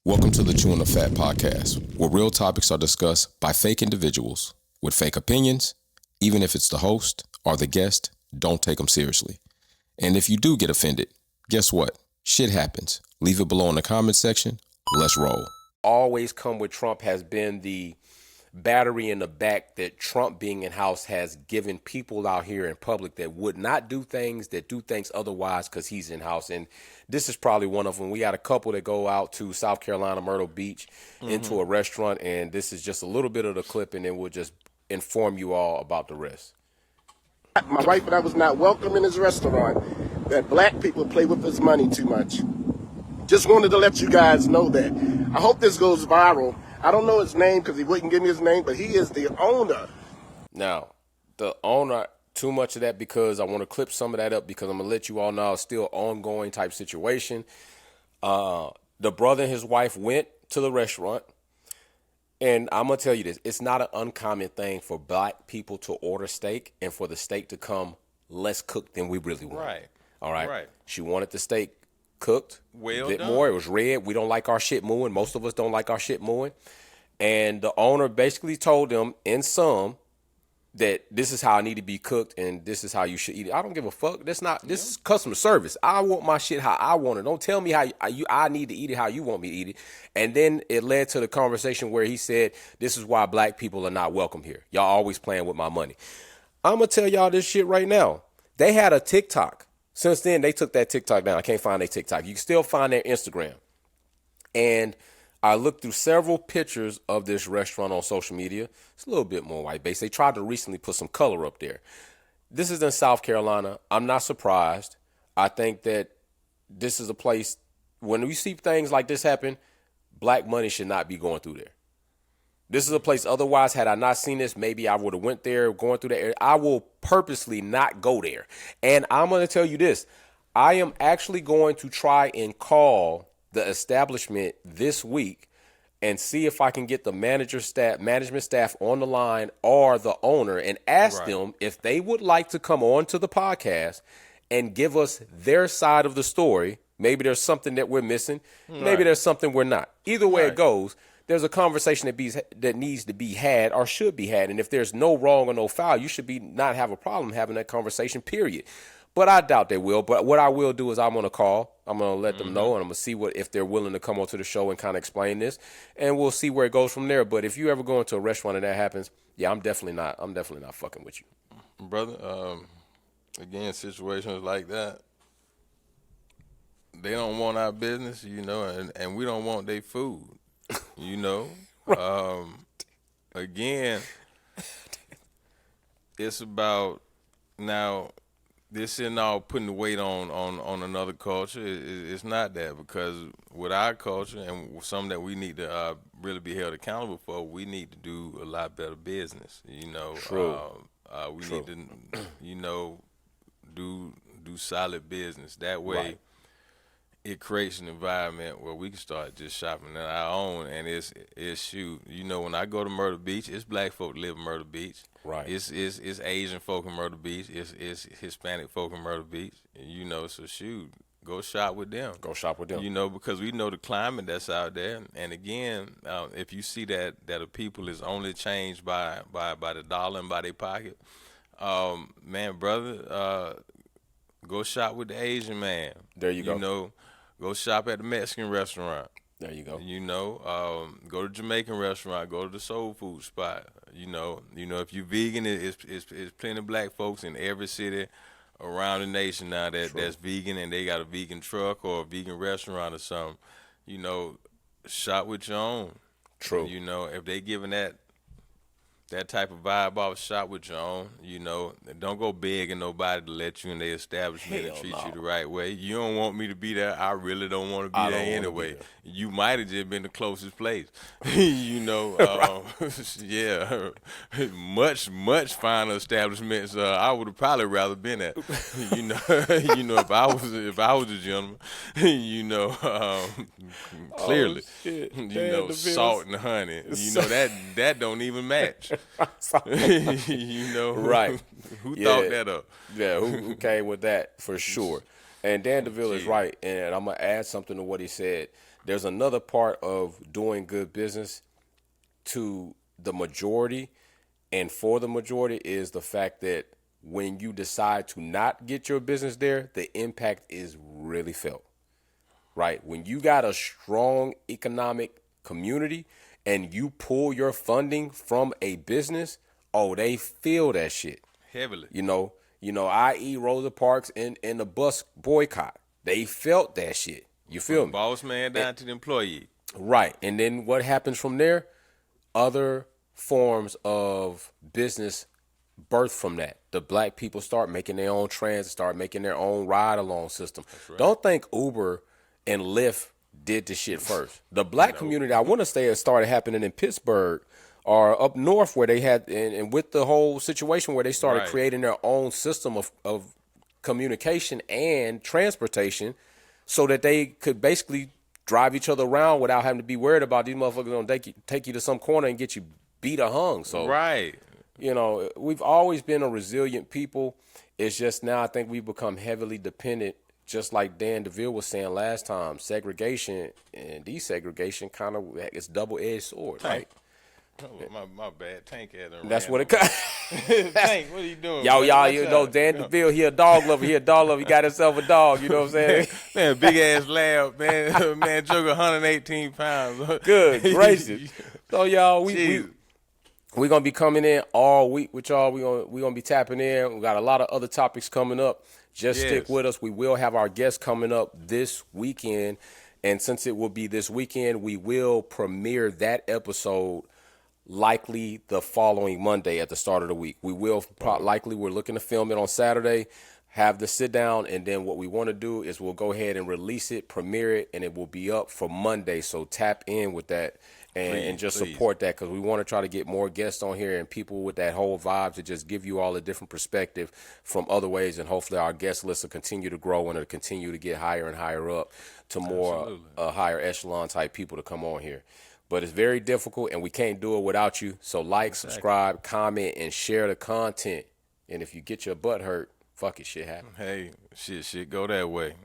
Welcome to the Chewn Fat podcast, where real topics are discussed by fake individuals with fake opinions. Even if it's the host or the guest, don't take them seriously. And if you do get offended, guess what? Shit happens. Leave it below in the comment section. Let's roll. Always come with Trump has been the battery in the back that Trump being in house has given people out here in public that would not do things, that do things otherwise because he's in house. And this is probably one of them. We had a couple that go out to South Carolina, Myrtle Beach, into a restaurant, and this is just a little bit of the clip, and then we'll just inform you all about the rest. My wife and I was not welcome in his restaurant, that black people play with his money too much. Just wanted to let you guys know that. I hope this goes viral. I don't know his name because he wouldn't give me his name, but he is the owner. Now, the owner, too much of that because I want to clip some of that up because I'm going to let you all know it's still ongoing type situation. The brother and his wife went to the restaurant, and I'm going to tell you this. It's not an uncommon thing for black people to order steak and for the steak to come less cooked than we really want. Right. All right? Right. She wanted the steak cooked Well a bit done. more. It was red. We don't like our shit mooing. Most of us don't like our shit mooing. And the owner basically told them in sum that this is how I need to be cooked and this is how you should eat it. I don't give a fuck. This is customer service. I want my shit how I want it. Don't tell me how I need to eat it how you want me to eat it. And then it led to the conversation where he said, this is why black people are not welcome here. Y'all always playing with my money. I'm going to tell y'all this shit right now. They had a TikTok. Since then, they took that TikTok down. I can't find their TikTok. You can still find their Instagram. And I looked through several pictures of this restaurant on social media. It's a little bit more white-based. They tried to recently put some color up there. This is in South Carolina. I'm not surprised. I think that this is a place, when we see things like this happen, black money should not be going through there. This is a place, otherwise, had I not seen this, maybe I would have went there, going through that area. I will purposely not go there. And I'm going to tell you this. I am actually going to try and call the establishment this week and see if I can get the management staff on the line or the owner and ask them if they would like to come on to the podcast and give us their side of the story. Maybe there's something that we're missing. Maybe there's something we're not. Either way it goes, there's a conversation that needs to be had or should be had. And if there's no wrong or no foul, you should not have a problem having that conversation, period. But I doubt they will. But what I will do is I'm going to call. I'm going to let them know, and I'm going to see if they're willing to come onto the show and kind of explain this. And we'll see where it goes from there. But if you ever go into a restaurant and that happens, yeah, I'm definitely not fucking with you. Brother, again, situations like that, they don't want our business, and we don't want their food, Again, it's about now. This isn't all putting the weight on another culture. It's not that, because with our culture and something that we need to really be held accountable for, we need to do a lot better business. True. We need to, do solid business. That way, it creates an environment where we can start just shopping at our own. And it's shoot. When I go to Myrtle Beach, it's black folk that live in Myrtle Beach. Right. It's Asian folk in Myrtle Beach. It's Hispanic folk in Myrtle Beach. So shoot, go shop with them. Go shop with them. Because we know the climate that's out there. And again, if you see that a people is only changed by the dollar and by their pocket, man, brother, go shop with the Asian man. There you go. Go shop at the Mexican restaurant. There you go. Go to Jamaican restaurant. Go to the soul food spot. If you vegan, it's plenty of black folks in every city around the nation now that's vegan, and they got a vegan truck or a vegan restaurant or something. Shop with your own. True. If they giving that type of vibe off, shop with your own. Don't go begging nobody to let you in their establishment and treat you the right way. You don't want me to be there. I really don't want to be there anyway. You might have just been the closest place. Yeah, much finer establishments. I would have probably rather been at. If I was a gentleman. Clearly, salt and honey. That don't even match. Right. Who thought that up? Yeah, who came with that for sure. And Dan DeVille is right, and I'm going to add something to what he said. there's another part of doing good business to the majority and for the majority is the fact that when you decide to not get your business there, the impact is really felt, right? When you got a strong economic community and you pull your funding from a business, oh, they feel that shit. Heavily. I.e. Rosa Parks and the bus boycott. They felt that shit. You feel me? Boss man down to the employee. Right. And then what happens from there? Other forms of business birth from that. The black people start making their own transit, start making their own ride-along system. Right. Don't think Uber and Lyft did the shit first. The black community, I want to say it started happening in Pittsburgh or up north where they had, and with the whole situation where they started creating their own system of communication and transportation so that they could basically drive each other around without having to be worried about these motherfuckers going to take you to some corner and get you beat or hung. So, we've always been a resilient people. It's just now I think we've become heavily dependent, just like Dan DeVille was saying last time. Segregation and desegregation kind of, it's double-edged sword, right? Oh, my bad. Tank had a That's what it Tank, what are you doing? Y'all, Dan DeVille, he a dog lover. He got himself a dog, you know what I'm saying? Man, big ass lab, man. Man, Joker 118 pounds. Good gracious. So, y'all, we're going to be coming in all week with y'all. We're going to be tapping in. We got a lot of other topics coming up. Just stick with us. We will have our guests coming up this weekend. And since it will be this weekend, we will premiere that episode likely the following Monday at the start of the week. We will we're looking to film it on Saturday, have the sit down, and then what we want to do is we'll go ahead and release it, premiere it, and it will be up for Monday. So tap in with that and just support that, because we want to try to get more guests on here and people with that whole vibe to just give you all a different perspective from other ways, and hopefully our guest list will continue to grow and it'll continue to get higher and higher up to more higher echelon type people to come on here. But it's very difficult, and we can't do it without you. So subscribe, comment, and share the content. And if you get your butt hurt, fuck it, shit happen. Hey, shit go that way.